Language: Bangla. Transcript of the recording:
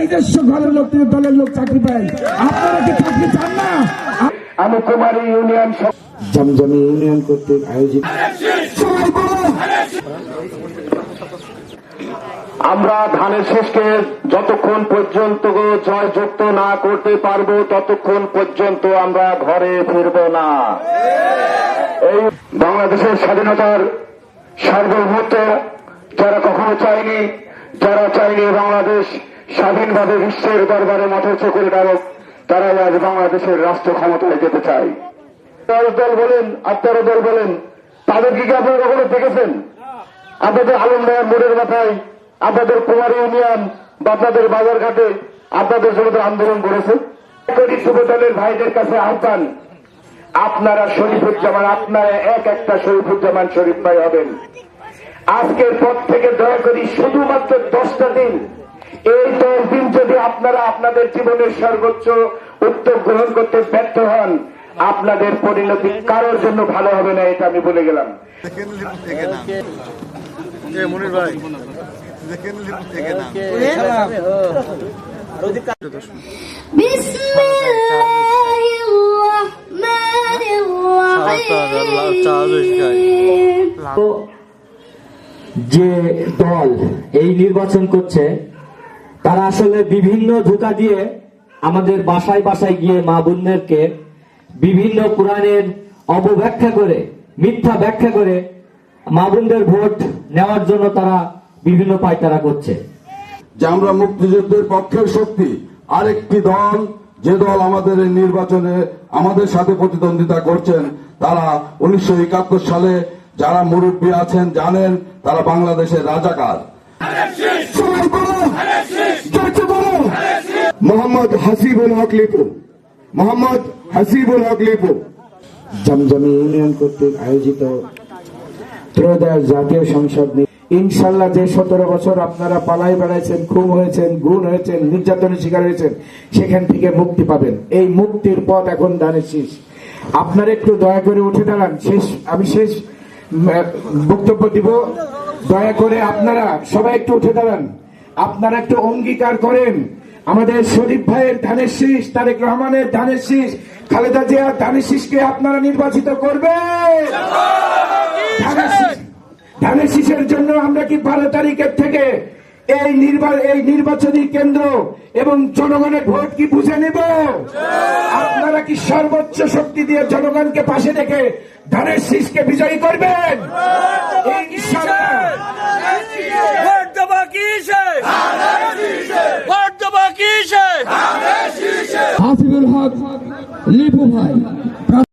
নিজস্ব ঘরের লোক থেকে দলের লোক চাকরি পায়। আপনারা কি চাকরি চান না? আমি কুমারী ইউনিয়ন জমজমি ইউনিয়ন কর্তৃক আয়োজিত আমরা ধানের শীষকে যতক্ষণ পর্যন্ত জয়যুক্ত না করতে পারবো ততক্ষণ পর্যন্ত আমরা ঘরে ফিরব না। এই বাংলাদেশের স্বাধীনতার সার্বভৌমত্ব যারা কখনো চায়নি, যারা চায়নি বাংলাদেশ স্বাধীনভাবে বিশ্বের দরবারে মাথা উঁচু করে দাঁড়াক, তারাই আজ বাংলাদেশের রাষ্ট্র ক্ষমতায় যেতে চায়। দল বলেন, আপনারা দল বলেন, তাদেরকে কি আপনারা কখনো দেখেছেন? আপনাদের আলমডাঙ্গার মোড়ের মাথায়, আপনাদের কুমারী ইউনিয়ন বা আপনাদের বাজারঘাটে আপনাদের জন্য আন্দোলন করেছে? যুব দলের ভাইদের কাছে আহ্বান, আপনারা শরীফুজ্জামান, আপনারা একটা শরীফুজ্জামান শরীফ ভাই হবেন। আজকের পর থেকে দয়া করি শুধুমাত্র 10টা দিন, এই 10 দিন যদি আপনারা আপনাদের জীবনের সর্বোচ্চ উদ্যোগ গ্রহণ করতে ব্যর্থ হন, আপনাদের পরিণতি কারোর জন্য ভালো হবে না, এটা আমি বলে গেলাম। যে দল এই নির্বাচন করছে তারা আসলে বিভিন্ন ধোঁকা দিয়ে আমাদের বাসায় বাসায় গিয়ে মা বোনদেরকে বিভিন্ন কোরআনের অপব্যাখ্যা করে, মিথ্যা ব্যাখ্যা করে মা বোনদের ভোট নেওয়ার জন্য তারা বিভিন্ন পায়তারা করছে। যে আমরা মুক্তিযুদ্ধের পক্ষের শক্তি, আরেকটি দল, যে দল আমাদের এই নির্বাচনে আমাদের সাথে প্রতিদ্বন্দ্বিতা করছেন, তারা 1971 সালে যারা মুরব্বী আছেন জানেন, তারা বাংলাদেশের রাজাকার। মোহাম্মদ হাসিবুল হক লিপু, মোহাম্মদ হাসিবুল হক লিপু জমজমি ইউনিয়ন কর্তৃক আয়োজিত ত্রয়োদশ জাতীয় সংসদ। ইনশাল্লাহ যে 17 বছর আপনারা পালাই বেড়াইছেন, খুন হয়েছেন, গুণ হয়েছেন, নির্যাতনের শিকার হয়েছেন, সেখান থেকে মুক্তি পাবেন। এই মুক্তির পথ এখন ধানের শীষ। আপনারা একটু দয়া করে উঠে দাঁড়ান। আমি শেষ বক্তব্য দিব। দয়া করে আপনারা সবাই একটু উঠে দাঁড়ান। আপনারা একটু অঙ্গীকার করেন, আমাদের শরীফ ভাইয়ের ধানের শীষ, তারেক রহমানের ধানের শীষ, খালেদা জিয়ার ধানের শীষকে আপনারা নির্বাচিত করবেন। ধানের শীষের জন্য আমরা কি 12 তারিখের থেকে এই নির্বাচনী কেন্দ্র এবং জনগণের ভোট কি বুঝে নেব? আপনারা কি সর্বোচ্চ শক্তি দিয়ে জনগণকে পাশে রেখে ধানের শীষকে বিজয়ী করবেন? হাসিবুল হক লিপু ভাই।